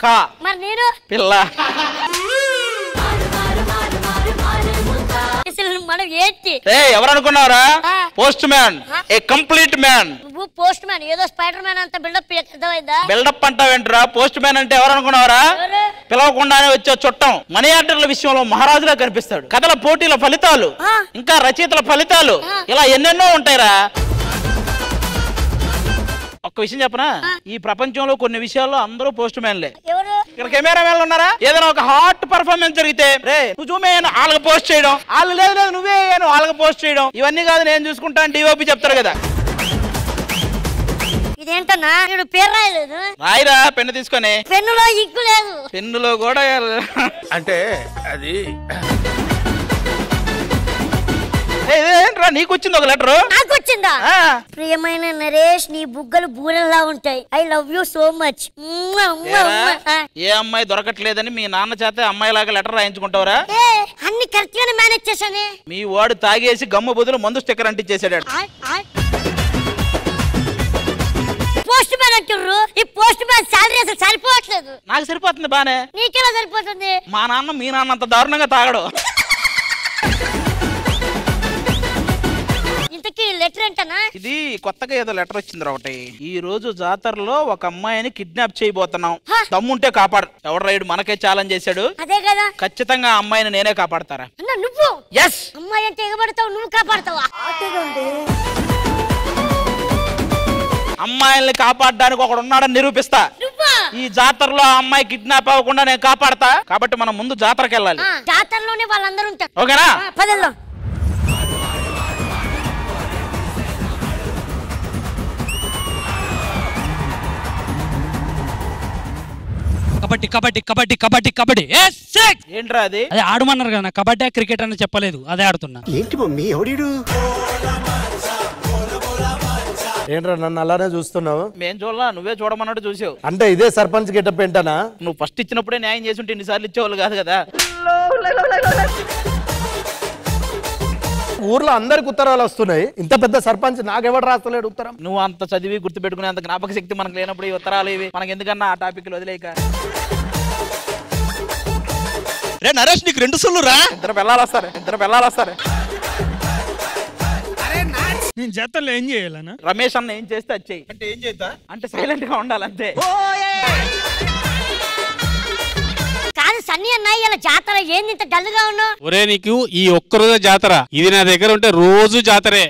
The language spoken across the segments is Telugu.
కా. మరి నేను పిల్ల. మనం ఏంటి ఎవరనుకున్నారా? Postman, a complete man. నువ్వు పోస్ట్ మ్యాన్ ఏదో స్పైడర్ మ్యాన్ అంత బిల్డప్ అర్థమైందా? బిల్డప్ అంటావేంట్రా? పోస్ట్ మ్యాన్ అంటే ఎవరనుకున్నారా? పిలవకుండానే వచ్చే చుట్టం. మనీ ఆర్డర్ల విషయంలో మహారాజులా కనిపిస్తాడు. కథల పోటీల ఫలితాలు, ఇంకా రచయితల ఫలితాలు, ఇలా ఎన్నెన్నో ఉంటాయిరా. ఒక్క విషయం చెప్పనా, ఈ ప్రపంచంలో కొన్ని విషయాల్లో అందరూ పోస్ట్ మ్యాన్లే. ఇక్కడ కెమెరా మ్యాన్లు ఉన్నారా? ఏదైనా ఒక హాట్ పర్ఫార్మెన్స్ జరిగితే రే నువ్వు చూమేయను వాళ్ళకి పోస్ట్ చేయడం, వాళ్ళు లేదు నువ్వే వాళ్ళకి పోస్ట్ చేయడం, ఇవన్నీ కాదు నేను చూసుకుంటాను డిఓపి చెప్తారు కదా. ఇదేంటన్నా పేరు రాయలేదు? రాయిరా పెన్ను తీసుకొని. పెన్నులో ఇంకు లేదు. పెన్నులో కూడా అంటే అది ఏంట్రా నీకు వచ్చింది ఒక లెటర్? నాకు వచ్చిందా? ప్రియమైన నరేష్, నీ బుగ్గలు బూరెల్లా ఉంటాయి. I love you so much. ఏ అమ్మాయి దొరకట్లేదని మీ నాన్న చేత అమ్మాయిలాగా లెటర్ రాయించుకుంటావరా? అన్ని కరెక్ట్ గానే మేనేజ్ చేశానే. మీ వాడు తాగేసి గమ్ము బదులు మందు స్టిక్కర్ అంటించేసాడు. పోస్ట్ మ్యాన్ అంటారు. ఈ పోస్ట్ మ్యాన్ సాలరీ అసలు సరిపోవట్లేదు. నాకు సరిపోతుంది బానే. నీకెలా సరిపోతుంది? మా నాన్న మీ నాన్న అంత దారుణంగా తాగడు. లెటర్ ఏంటనా? ఇది కొత్తగా ఏదో లెటర్ వచ్చింది ఒకటి. ఈ రోజు జాతరలో ఒక అమ్మాయిని కిడ్నాప్ చేయబోతున్నాం, దమ్ముంటే కాపాడు. ఎవడు రైడ్ మనకే ఛాలెంజ్ చేశాడు. అదే కదా. ఖచ్చితంగా ఆ అమ్మాయిని నేనే కాపాడతారా? నువ్వు ఎస్. అమ్మాయి అంటే ఎగబడతావు, నువ్వు కాపాడతావా? అమ్మాయిల్ని కాపాడడానికి ఒకడు ఉన్నాడని నిరూపిస్తా. ఈ జాతరలో ఆ అమ్మాయి కిడ్నాప్ అవ్వకుండా నేను కాపాడతా. కాబట్టి మనం ముందు జాతరకి వెళ్ళాలి. జాతరలోనే వాళ్ళందరూ ఉంటారు. ఓకేనా? పదల్లో కబడ్డీ కబడ్డీ కబడ్డీ కబడ్డీ కబడ్డీ. ఏంట్రా అది? అదే ఆడమన్నారు కదా, కబడ్డీ క్రికెట్ అని చెప్పలేదు, అదే ఆడుతున్నా. ఏంటి మమ్మీ ఎవడీడు? ఏంట్రా నన్ను అలానే చూస్తున్నావు? మేం చూడలా, నువ్వే చూడమన్నట్టు చూసావు. అంటే ఇదే సర్పంచ్ గెటప్ ఏంటనా? నువ్వు ఫస్ట్ ఇచ్చినప్పుడే న్యాయం చేసి ఉంటే ఇన్నిసార్లు ఇచ్చేవాళ్ళు కాదు కదా. ఊర్లో అందరికి ఉత్తరాలు వస్తున్నాయి, ఇంత పెద్ద సర్పంచ్ నాకెవడు రాస్తలేడు ఉత్తరం? నువ్వు అంత చదివి గుర్తు పెట్టుకునే అంత జ్ఞాపక శక్తి మనకు లేనప్పుడు ఈ ఉత్తరాలు ఇవి మనకి ఎందుకన్నా ఆ టాపిక్ వదిలేక. రే నరేష్, నీకు 2 సుళ్ళు రా. ఇద్దరు పిల్లలు వస్తారు. నేను జాతరలో ఏం చేయాలన్నా? రమేష్ అన్న ఏం చేస్తే అది చెయ్యి. అంటే ఏం చేద్దా? అంటే సైలెంట్ గా ఉండాలంతే. కాదు సన్నీ అన్న, ఇలా జాతర ఏంది ఇంత డల్ గా ఉన్నావు? ఒరే నీకు ఈ ఒక్కరోజు జాతర, ఇది నా దగ్గర ఉంటే రోజు జాతరే.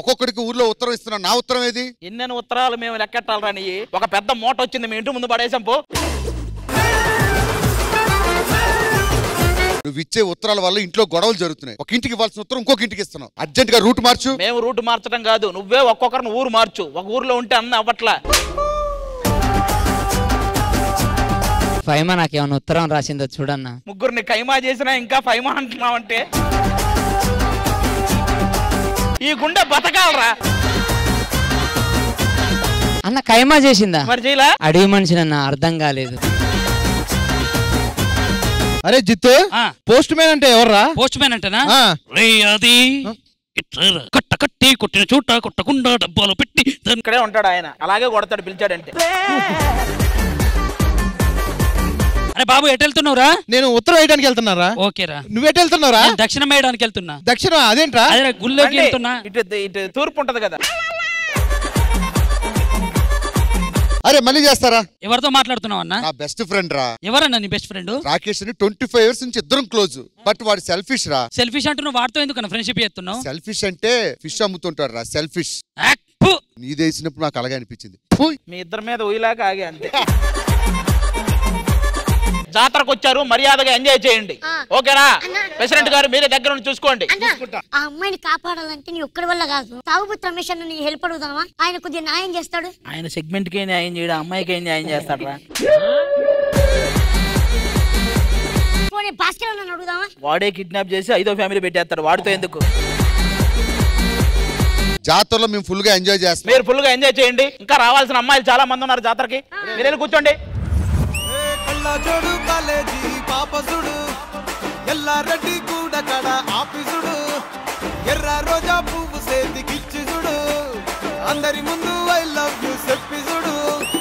ఒక్కొక్కడికి ఊర్లో ఉత్తరం ఇస్తున్నా, నా ఉత్తరం ఏది? ఎన్నెన్ని ఉత్తరాలు మేము లెక్కెట్టాలి రాని. ఒక పెద్ద మూట వచ్చింది మీ ఇంటి ముందు పడేసాం పో. నువ్వు ఇచ్చే ఉత్తరాల వల్ల ఇంట్లో గొడవలు జరుగుతున్నాయి. ఒక ఇంటికి ఇవ్వాల్సిన ఉత్తరం ఇంకొక ఇంటికి ఇస్తున్నావు. అర్జెంట్ గా రూట్ మార్చు. మేము రూట్ మార్చడం కాదు, నువ్వే ఒక్కొక్కరిని ఊరు మార్చు. ఒక ఊర్లో ఉంటే అన్న అవ్వట్లా. ఫైమా నాకేమన్నా ఉత్తరం రాసిందో చూడన్నా. ముగ్గురిని కైమా చేసినా ఇంకా ఫైమా అంటున్నావంటే ఈ గుండె బతకాలరా. అన్న కైమా చేసిందా? మరి చేయలా? అడవి మనిషి నన్న అర్థం కాలేదు. అరే జిత్తు, పోస్ట్ మ్యాన్ అంటే ఎవర్రా? పోస్ట్ మ్యాన్ అంటేనా? అది కట్ట కట్టి కొట్టిన చోట కొట్టకుండా డబ్బాలో పెట్టి ఇక్కడే ఉంటాడు ఆయన, అలాగే కొడతాడు పిలిచాడంటే. అరే బాబు ఎటు వెళ్తున్నావురా? నేను ఉత్తరం వేయడానికి వెళ్తున్నారా? ఓకేరా. నువ్వెటు వెళ్తున్నావురా? దక్షిణం వేయడానికి వెళ్తున్నా. దక్షిణం అదేంట్రా? అదే గుళ్ళోకి వెళ్తున్నా. ఇటు తూర్పు ఉంటది కదా. అరే మళ్ళీ చేస్తారా? ఎవరితో మాట్లాడుతున్నావు అన్న? నా బెస్ట్ ఫ్రెండ్ రా. ఎవరన్నా నీ బెస్ట్ ఫ్రెండ్? రాకేష్ అని 25 years నుంచి ఇద్దరం క్లోజ్. బట్ వాడు సెల్ఫిష్ రా. సెల్ఫిష్ అంటున్నావు, వాడితో ఎందుకన్నా ఫ్రెండ్షిప్ చేస్తున్నావు? సెల్ఫిష్ అంటే ఫిష్ అమ్ముతుంటాడు రా, సెల్ఫిష్. నీది వేసినప్పుడు నాకు అలాగే అనిపించింది. మీ ఇద్దరి మీద ఊయిలాక ఆగే అంతే. జాతరకు వచ్చారు, మర్యాదగా ఎంజాయ్ చేయండి. ఓకేనా? ప్రెసిడెంట్ గారు మీరే దగ్గర నుండి చూసుకోండి. ఆ అమ్మాయిని కాపాడాలంటే నీ ఒక్కడి వల్ల కాదు. తాగుబోతు రమేష్ అన్న నీ హెల్ప్ అడుగుదామా? ఆయన కొద్దిగా న్యాయం చేస్తాడు. ఆయన సెగ్మెంట్ కి న్యాయం చేయడం, అమ్మాయికి ఏం న్యాయం చేస్తాడు రా. భాస్కర్ అన్న అడుగుదామా? వాడే కిడ్నాప్ చేసి 5వ ఫ్యామిలీ పెట్టేస్తాడు. వాడితో ఎందుకు? జాతరలో మేము ఫుల్ గా ఎంజాయ్ చేస్తాం. మీరు ఫుల్ గా ఎంజాయ్ చేయండి. ఇంకా రావాల్సిన అమ్మాయిలు చాలా మంది ఉన్నారు జాతరకి. మీరు వెళ్ళి కూర్చోండి. జోడు కాలేజీ పాపసుడు ఎల్లారెడ్డి కూడా కడ ఆఫీసుడు ఎర్ర రోజా పువ్వు సేతికిచ్చి చూడు అందరి ముందు ఐ లవ్ యూ చెప్పి చూడు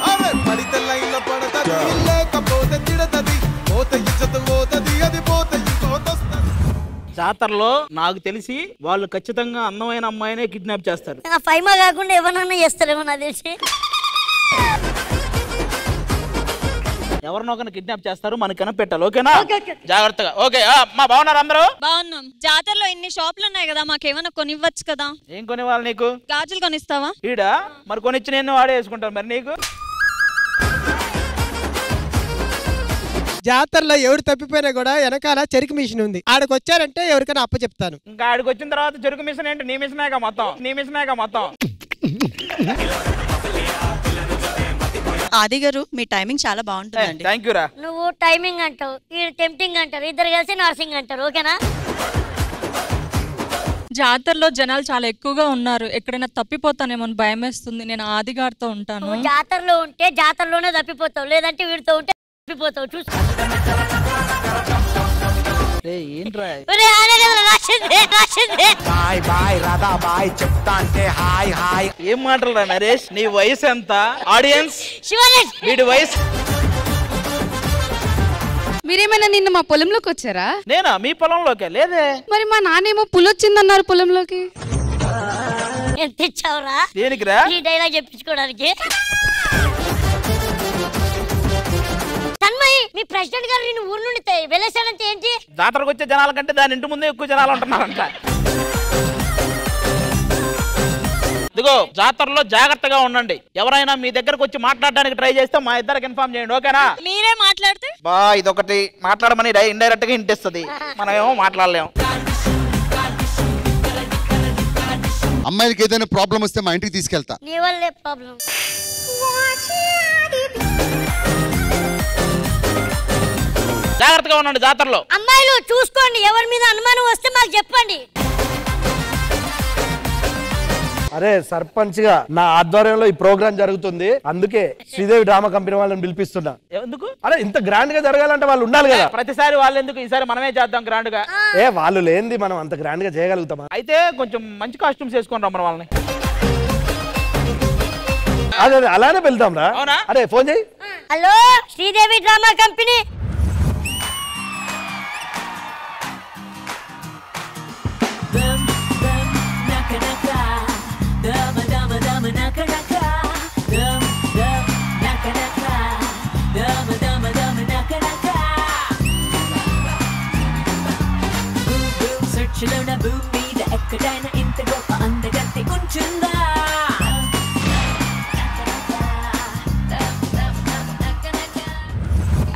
అరే పడితే లైన్ల పడతది లేకపోతే తిడతది పోతే ఇజ్జత్ పోతది అది పోతే ఇంకోతొస్తది జాతరలో నాకు తెలిసి వాళ్ళు ఖచ్చితంగా అందమైన అమ్మాయినే కిడ్నాప్ చేస్తారు. ఫైమా కాకుండా ఎవరన్నా చేస్తారేమో నాకు తెలిసి. ఎవరినో ఒకరిని కిడ్నాప్ చేస్తారు, మనకి కనిపెట్టాలి. ఓకేనా? జాగ్రత్తగా. ఓకే మా బాగున్నారు అందరూ? బాగున్నాం. జాతరలో ఇన్ని షాపులు ఉన్నాయి కదా, మాకేమైనా కొనివ్వచ్చు కదా? ఏం కొనివ్వాలి నీకు? గాజులు కొనిస్తావా? ఈడా మరి కొనిచ్చి నేను వాడే వేసుకుంటాను. మరి నీకు? జాతరలో ఎవరు తప్పిపోయినా కూడా వెనకాల చెరుకు మిషన్ ఉంది, ఆడకు వచ్చారంటే ఎవరికైనా అప్ప చెప్తాను. ఇంకా ఆడికి వచ్చిన తర్వాత చెరుకు మిషన్ ఏంటి? నీ మిషనేగా మొత్తం, నీ మిషనేగా మొత్తం. ఆది గారు మీ టైమింగ్ చాలా బాగుంటుందండి. థ్యాంక్ యూ రా. నువ్వు టైమింగ్ అంటావు, ఈ టెంప్టింగ్ అంటారు, ఇద్దరు కలిసి నర్సింగ్ అంటారు. ఓకేనా? జాతరలో జనాలు చాలా ఎక్కువగా ఉన్నారు, ఎక్కడైనా తప్పిపోతానేమో భయం వేస్తుంది. నేను ఆది గారితో ఉంటాను. నువ్వు జాతరలో ఉంటే జాతరలోనే తప్పిపోతావు, లేదంటే వీడితో ఉంటే తప్పిపోతావు. చూసుకో. ఏంట్రా ఏం మాటలు రా నరేష్? నీ వయసు ఎంత? ఆడియన్స్ వీడి వయసు. మీరేమైనా నిన్న మా పొలంలోకి వచ్చారా? నేనా? మీ పొలంలోకే? లేదే. మరి మా నాన్నేమో పులొచ్చిందన్నారు పొలంలోకి. ఎంత ఇచ్చావురా? దేనికిరా? ఈ డైలాగ్ చెప్పించుకోవడానికి. తన్మయ్, మీ ప్రెసిడెంట్ గారు నిన్ను ఊరు నుండి వెళ్ళేసాడంటే ఏంటి? జాతరకు వచ్చే జనాల కంటే దాని ఇంటి ముందే ఎక్కువ జనాలు ఉంటున్నారంట. ఇదిగో జాతరలో జాగ్రత్తగా ఉండండి. ఎవరైనా మీ దగ్గరకు వచ్చి మాట్లాడడానికి ట్రై చేస్తే మా ఇద్దరికి ఇన్ఫార్మ్ చేయండి. ఓకేనా? మీరే మాట్లాడితే బా ఇదొకటి మాట్లాడమని ఇండైరెక్ట్ గా ఇంటిస్తుంది, మనమేమో మాట్లాడలేము. అమ్మాయిలకి ఏదైనా ప్రాబ్లం వస్తే మా ఇంటికి తీసుకెళ్తా. నీ వల్లే ప్రాబ్లం. జాగ్రత్తగా ఉండండి జాతరలో. అమ్మాయిలు చూసుకోండి, ఎవరి మీద అనుమానం వస్తే మాకు చెప్పండి. అరే సర్పంచ్ గా నా ఆధ్వర్యంలో ఈ ప్రోగ్రామ్ జరుగుతుంది, అందుకే శ్రీదేవి డ్రామా కంపెనీ వాళ్ళని పిలిపిస్తున్నా. ఎందుకు? అరే ఇంత గ్రాండ్ గా జరగాలంటే వాళ్ళు ఉండాలి కదా. ప్రతిసారి వాళ్ళు ఎందుకు? ఈసారి మనమే చేద్దాం గ్రాండ్ గా. వాళ్ళు లేనిది మనం అంత గ్రాండ్ గా చేయగలుగుతామా? అయితే కొంచెం మంచి కాస్ట్యూమ్స్ వేసుకొని రమ్మని వాళ్ళని. అదే అలానే వెళ్తాం రా. అరే ఫోన్ చేయి. Hello Sridevi drama company.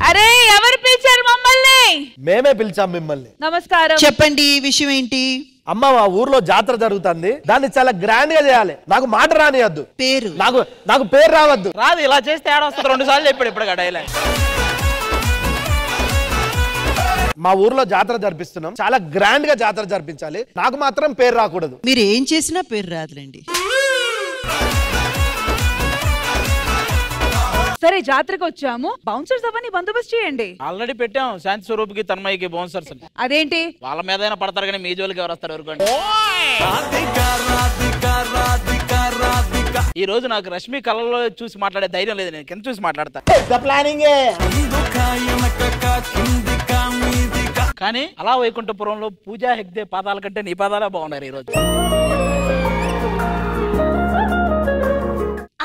అరే ఎవరు పిలిచారు మమ్మల్ని? మేమే పిలిచాం మిమ్మల్ని. నమస్కారం. చెప్పండి విషయం ఏంటి? అమ్మ మా ఊర్లో జాతర జరుగుతుంది, దాన్ని చాలా గ్రాండ్ గా చేయాలి. నాకు మాట రానియద్దు, పేరు నాకు పేరు రావద్దు. రాదు. ఇలా చేస్తే ఏడ వస్తుంది? 2 సార్లు చెప్పాడు ఇప్పుడు డైలాగ్. మా ఊర్లో జాతర జరిపిస్తున్నాం, చాలా గ్రాండ్ గా జాతర జరిపించాలి, నాకు మాత్రం పేరు రాకూడదు. మీరు ఏం చేసినా పేరు రాదులేండి. సరే జాతరకు వచ్చాము, బౌన్సర్స్ అవన్నీ బందోబస్తు చేయండి. ఆల్రెడీ పెట్టాం శాంతి స్వరూప్కి తన్మయ్యకి బౌన్సర్స్. అదేంటి? వాళ్ళ మీదైనా పడతారు కానీ మీ జోలికి ఎవరు వస్తారు? ఎవరుకోండి. ఈ రోజు నాకు రష్మి కళ్ళలో చూసి మాట్లాడే ధైర్యం లేదు, నేను కింద చూసి మాట్లాడతా. కానీ అలా వైకుంఠపురంలో పూజా హెగ్దే పాదాల కంటే నీ పాదాలే బాగున్నారు ఈ రోజు.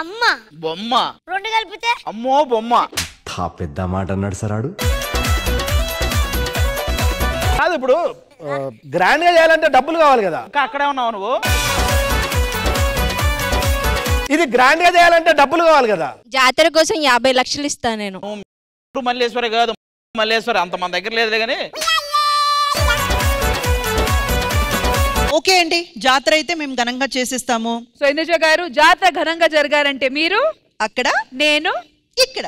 అమ్మ బొమ్మ 2 కలిపితే అమ్మో బొమ్మ. పెద్ద మాట అన్నాడు సరాడు. కాదు ఇప్పుడు గ్రాండ్ గా చేయాలంటే డబ్బులు కావాలి కదా. అక్కడే ఉన్నావు నువ్వు. ఇది గ్రాండ్ గా చేయాలంటే డబ్బులు కావాలి కదా. జాతర కోసం 50 లక్షలు ఇస్తా నేను. మల్లేశ్వరి కాదు, మల్లేశ్వరి అంత మన దగ్గర లేదులే కానీ. ఓకే అండి, జాతర అయితే మేము ఘనంగా చేసేస్తాము. సో ఇందుజ గారు జాతర ఘనంగా జరగాలంటే మీరు అక్కడ, నేను ఇక్కడ.